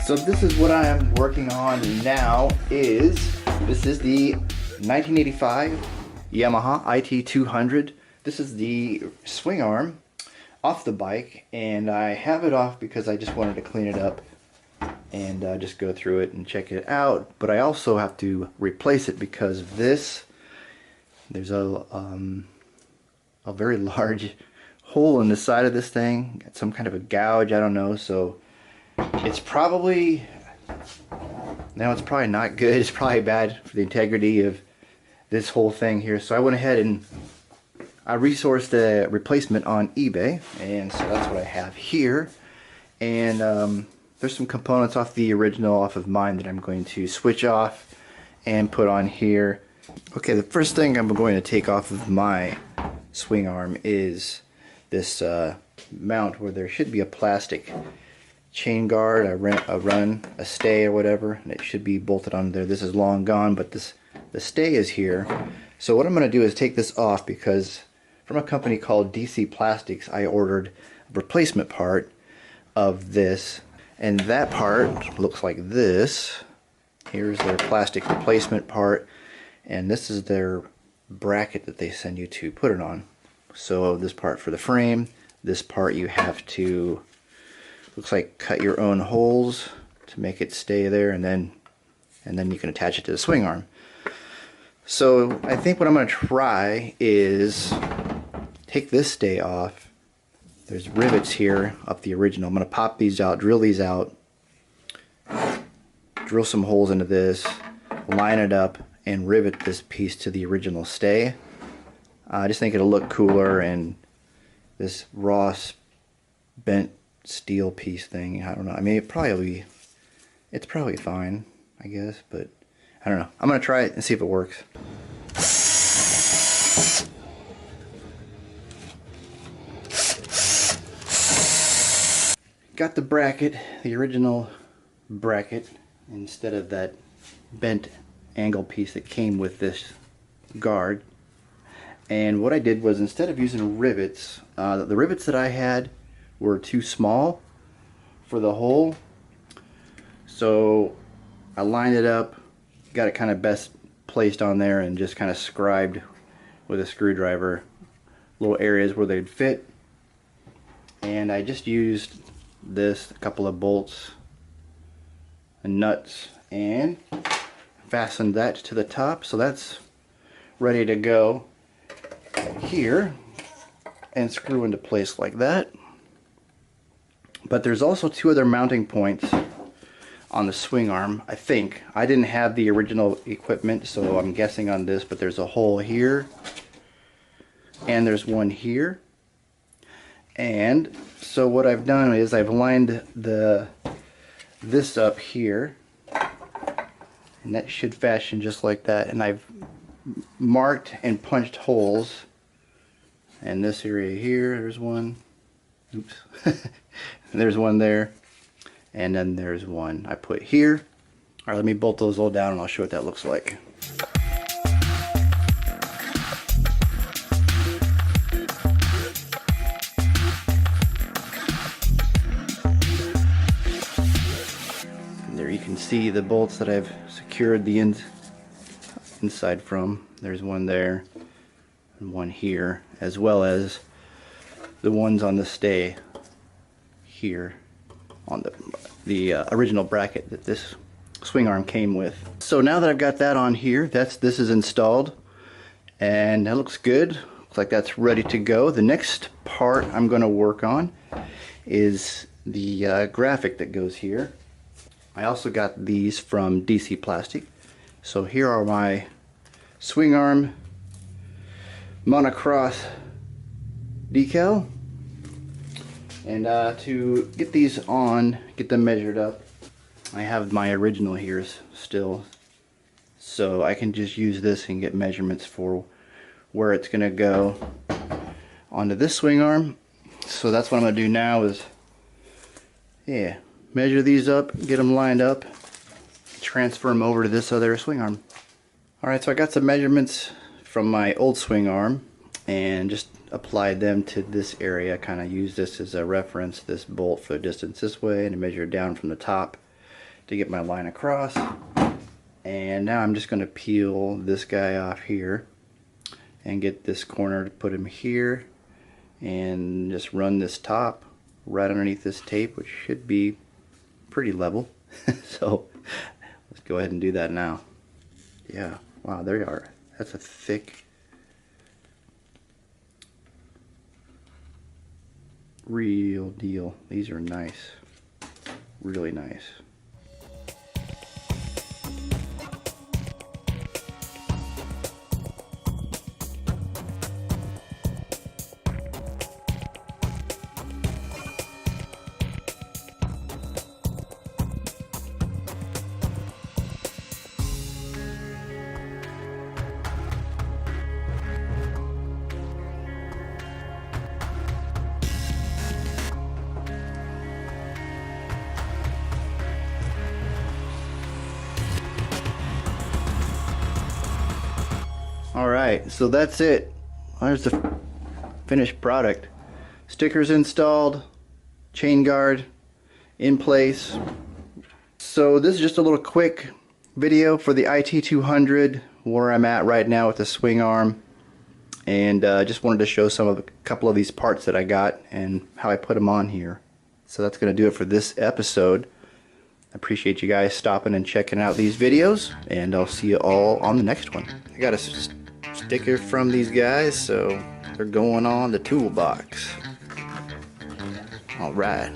So this is what I am working on now. This is the 1985 Yamaha IT200. This is the swing arm off the bike, and I have it off because I just wanted to clean it up and just go through it and check it out. But I also have to replace it because of this. There's a very large hole in the side of this thing. Got some kind of a gouge, I don't know. So it's probably, no, it's probably not good. It's probably bad for the integrity of this whole thing here. So I went ahead and I resourced a replacement on eBay, and so that's what I have here. And there's some components off the original, off of mine, that I'm going to switch off and put on here. Okay, the first thing I'm going to take off of my swing arm is this mount where there should be a plastic chain guard, a stay or whatever, and it should be bolted on there. This is long gone, but the stay is here. So what I'm going to do is take this off, because from a company called DC Plastics I ordered a replacement part of this, and that part looks like this. Here's their plastic replacement part, and this is their bracket that they send you to put it on. So this part for the frame, this part you have to, looks like, cut your own holes to make it stay there, and then you can attach it to the swing arm. So I think what I'm going to try is take this stay off. There's rivets here up the original. I'm going to pop these out, drill these out, drill some holes into this, line it up, and rivet this piece to the original stay. I just think it'll look cooler, and this raw bent steel piece thing, I don't know. I mean, it's probably fine, I guess, but I don't know. I'm gonna try it and see if it works. Got the bracket, the original bracket, instead of that bent angle piece that came with this guard. And what I did was, instead of using rivets, the rivets that I had were too small for the hole, so I lined it up, got it kind of best placed on there, and just kind of scribed with a screwdriver little areas where they'd fit. And I just used this, a couple of bolts and nuts, and fastened that to the top, so that's ready to go here and screw into place like that. But there's also two other mounting points on the swing arm, I think. I didn't have the original equipment, so I'm guessing on this, but there's a hole here and there's one here. And so what I've done is I've lined this up here, and that should fashion just like that, and I've marked and punched holes. And this area here, there's one, oops, there's one there, and then there's one I put here. Alright, let me bolt those all down and I'll show you what that looks like. And there you can see the bolts that I've secured the inside from. There's one there and one here, as well as the ones on the stay here on the original bracket that this swing arm came with. So now that I've got that on here, this is installed, and that looks good. Looks like that's ready to go. The next part I'm going to work on is the graphic that goes here. I also got these from DC Plastic. So here are my swing arm monocross decal, and to get these on, get them measured up, I have my original here still, so I can just use this and get measurements for where it's gonna go onto this swing arm. So that's what I'm gonna do now, is measure these up, get them lined up, transfer them over to this other swing arm. Alright, so I got some measurements from my old swing arm and just applied them to this area. Kind of use this as a reference, this bolt for the distance this way, and measure down from the top to get my line across. And now I'm just going to peel this guy off here and get this corner to put him here, and just run this top right underneath this tape, which should be pretty level. So let's go ahead and do that now. Yeah, wow, there you are. That's a thick, real deal. These are nice, really nice. Alright, so that's it. There's the finished product. Stickers installed, chain guard in place. So this is just a little quick video for the IT200, where I'm at right now with the swing arm. And just wanted to show a couple of these parts that I got and how I put them on here. So that's going to do it for this episode. I appreciate you guys stopping and checking out these videos, and I'll see you all on the next one. I got a sticker from these guys, so they're going on the toolbox. All right.